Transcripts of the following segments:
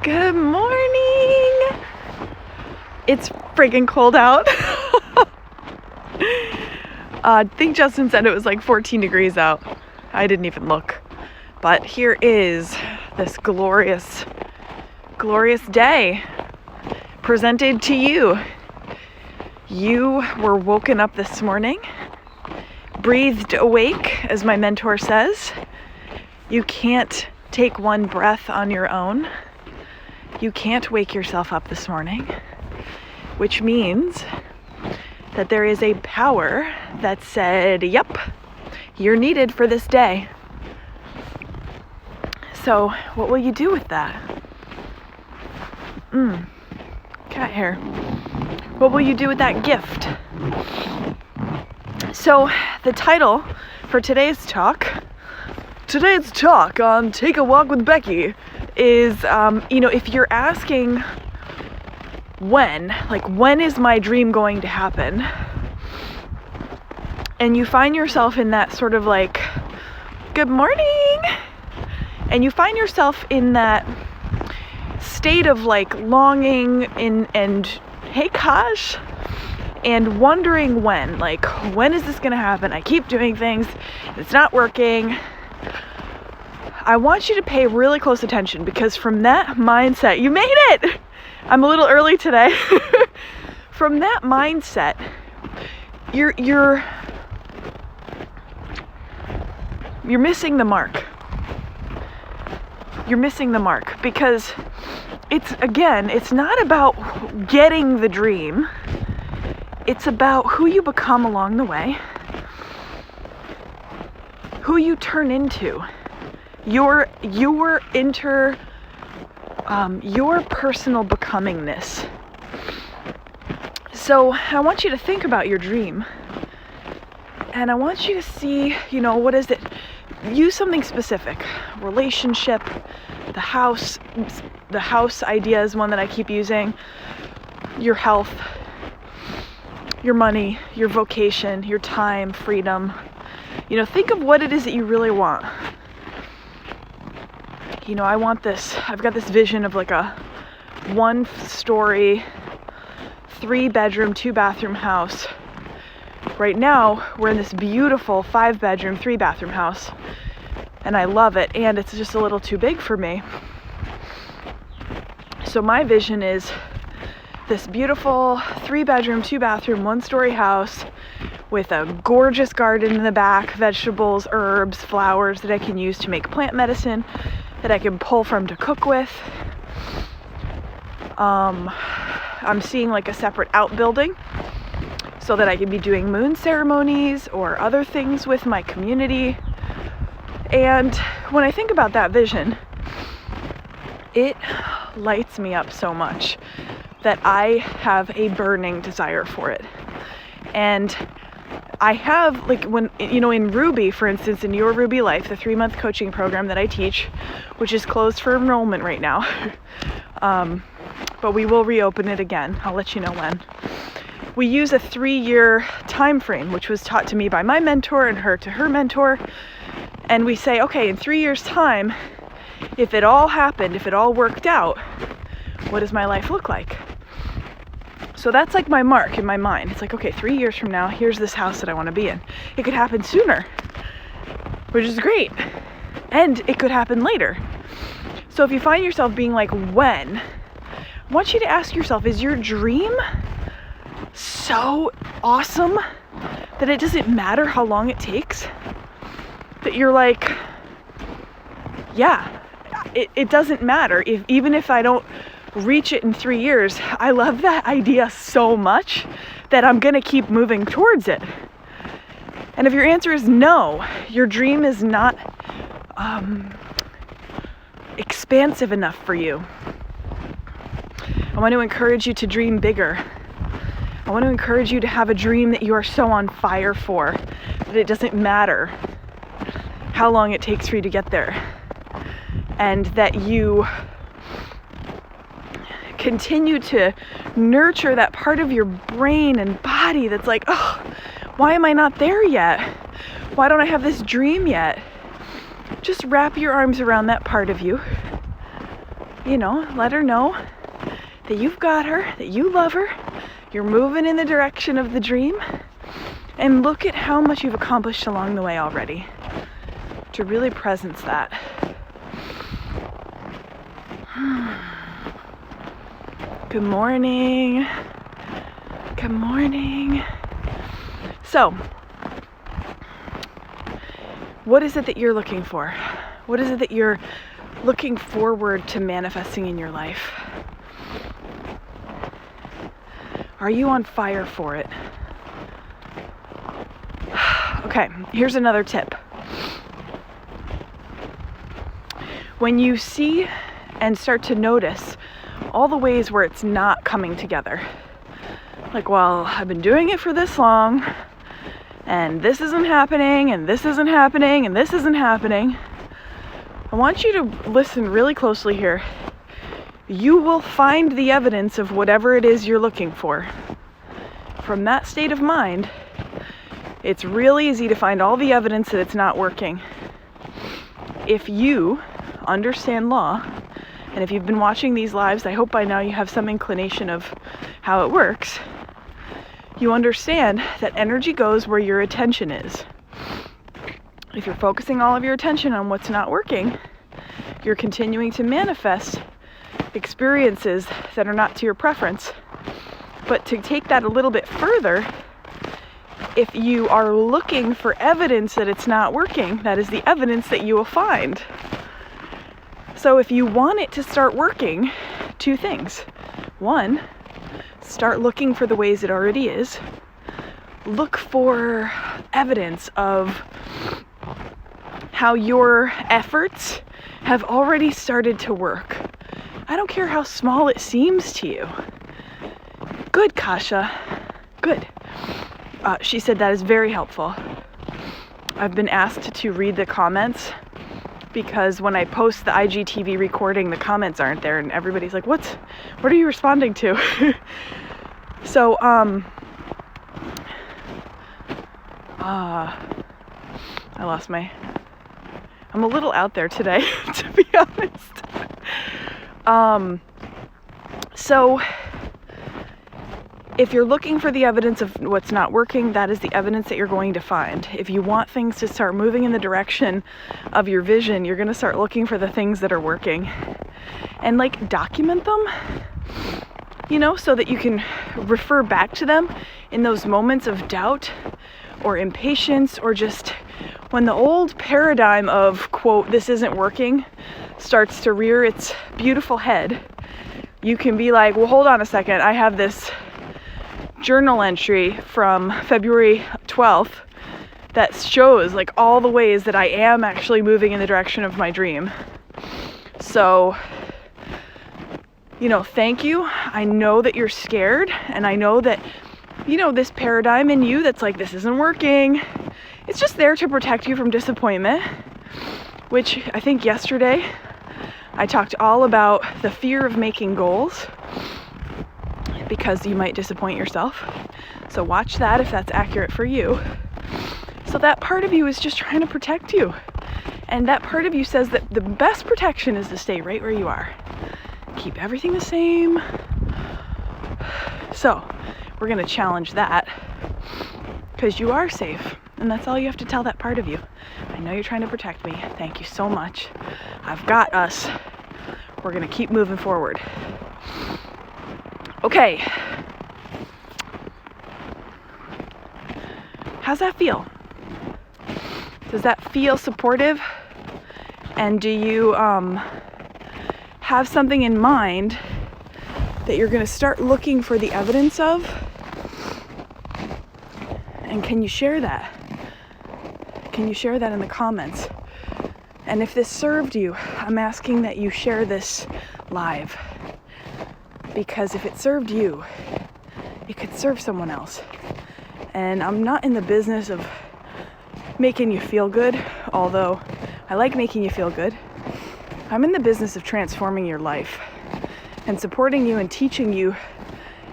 Good morning. It's friggin' cold out. I think Justin said it was like 14 degrees out. I didn't even look. But here is this glorious, glorious day presented to you. You were woken up this morning, breathed awake, as my mentor says. You can't take one breath on your own. You can't wake yourself up this morning, which means that there is a power that said, yep, you're needed for this day. So what will you do with that? Cat hair. What will you do with that gift? So the title for today's talk on Take a Walk with Becky is, if you're asking when is my dream going to happen? And you find yourself in that sort of like, good morning. And you find yourself in that state of like longing and hey Kosh, and wondering when is this going to happen? I keep doing things, it's not working. I want you to pay really close attention, because from that mindset, you made it! I'm a little early today. From that mindset, you're missing the mark. You're missing the mark, because it's not about getting the dream. It's about who you become along the way, who you turn into, your personal becomingness. So I want you to think about your dream, and I want you to see, what is it? Use something specific. Relationship, the house idea is one that I keep using. Your health, your money, your vocation, your time, freedom. Think of what it is that you really want. I want this. I've got this vision of like a 1-story, 3-bedroom, 2-bathroom house. Right now, we're in this beautiful 5-bedroom, 3-bathroom house, and I love it, and it's just a little too big for me. So my vision is this beautiful 3-bedroom, 2-bathroom, 1-story house with a gorgeous garden in the back, vegetables, herbs, flowers that I can use to make plant medicine, that I can pull from to cook with. I'm seeing like a separate outbuilding so that I can be doing moon ceremonies or other things with my community. And when I think about that vision, it lights me up so much that I have a burning desire for it. And I have, in Ruby, for instance, in Your Ruby Life, the 3-month coaching program that I teach, which is closed for enrollment right now, but we will reopen it again. I'll let you know when. We use a 3-year time frame, which was taught to me by my mentor and her to her mentor. And we say, okay, in 3 years' time, if it all happened, if it all worked out, what does my life look like? So that's like my mark in my mind. It's like, okay, 3 years from now, here's this house that I want to be in. It could happen sooner, which is great. And it could happen later. So if you find yourself being like, when? I want you to ask yourself, is your dream so awesome that it doesn't matter how long it takes? That you're like, yeah, it doesn't matter. Even if I don't reach it in 3 years, I love that idea so much that I'm going to keep moving towards it. And if your answer is no, your dream is not expansive enough for you, I want to encourage you to dream bigger. I want to encourage you to have a dream that you are so on fire for that it doesn't matter how long it takes for you to get there, and that you continue to nurture that part of your brain and body that's like, oh, why am I not there yet? Why don't I have this dream yet? Just wrap your arms around that part of you let her know that you've got her, that you love her, you're moving in the direction of the dream, and look at how much you've accomplished along the way already. To really presence that. Good morning. Good morning. So, what is it that you're looking for? What is it that you're looking forward to manifesting in your life? Are you on fire for it? Okay, here's another tip. When you see and start to notice all the ways where it's not coming together, like, well, I've been doing it for this long, and this isn't happening, and this isn't happening, and this isn't happening, I want you to listen really closely here. You will find the evidence of whatever it is you're looking for. From that state of mind, it's real easy to find all the evidence that it's not working. If you understand law, and if you've been watching these lives, I hope by now you have some inclination of how it works. You understand that energy goes where your attention is. If you're focusing all of your attention on what's not working, you're continuing to manifest experiences that are not to your preference. But to take that a little bit further, if you are looking for evidence that it's not working, that is the evidence that you will find. So if you want it to start working, two things. One, start looking for the ways it already is. Look for evidence of how your efforts have already started to work. I don't care how small it seems to you. Good, Kasha. Good. She said that is very helpful. I've been asked to read the comments because when I post the IGTV recording, the comments aren't there, and everybody's like, what are you responding to? So, I lost I'm a little out there today, to be honest. So, if you're looking for the evidence of what's not working, that is the evidence that you're going to find. If you want things to start moving in the direction of your vision, you're going to start looking for the things that are working. And document them, so that you can refer back to them in those moments of doubt or impatience, or just when the old paradigm of, quote, this isn't working, starts to rear its beautiful head. You can be like, well, hold on a second. I have this journal entry from February 12th that shows all the ways that I am actually moving in the direction of my dream. So, thank you. I know that you're scared, and I know that, this paradigm in you that's like, this isn't working. It's just there to protect you from disappointment, which I think yesterday I talked all about the fear of making goals, because you might disappoint yourself. So watch that if that's accurate for you. So that part of you is just trying to protect you. And that part of you says that the best protection is to stay right where you are. Keep everything the same. So we're going to challenge that, because you are safe. And that's all you have to tell that part of you. I know you're trying to protect me. Thank you so much. I've got us. We're going to keep moving forward. Okay. How's that feel? Does that feel supportive? And do you have something in mind that you're going to start looking for the evidence of? And can you share that? Can you share that in the comments? And if this served you, I'm asking that you share this live. Because if it served you, it could serve someone else. And I'm not in the business of making you feel good, although I like making you feel good. I'm in the business of transforming your life and supporting you and teaching you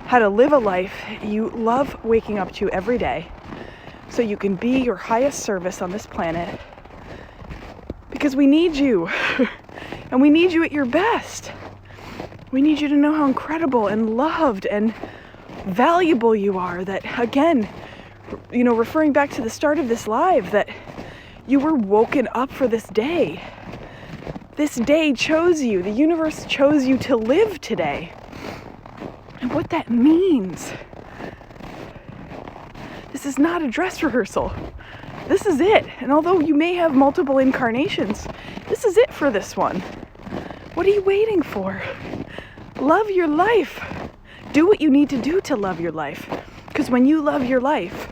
how to live a life you love waking up to every day, so you can be your highest service on this planet. Because we need you. And we need you at your best. We need you to know how incredible and loved and valuable you are. That, again, referring back to the start of this live, that you were woken up for this day. This day chose you. The universe chose you to live today. And what that means. This is not a dress rehearsal. This is it. And although you may have multiple incarnations, this is it for this one. What are you waiting for? Love your life. Do what you need to do to love your life. Because when you love your life,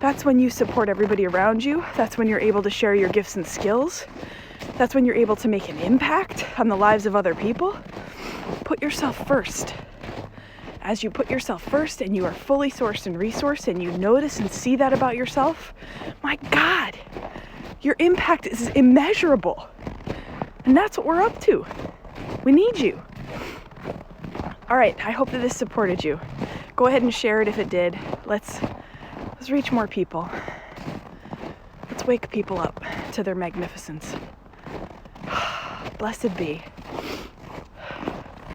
that's when you support everybody around you. That's when you're able to share your gifts and skills. That's when you're able to make an impact on the lives of other people. Put yourself first. As you put yourself first and you are fully sourced and resourced and you notice and see that about yourself, my God, your impact is immeasurable. And that's what we're up to. We need you. All right, I hope that this supported you. Go ahead and share it if it did. Let's reach more people. Let's wake people up to their magnificence. Blessed be.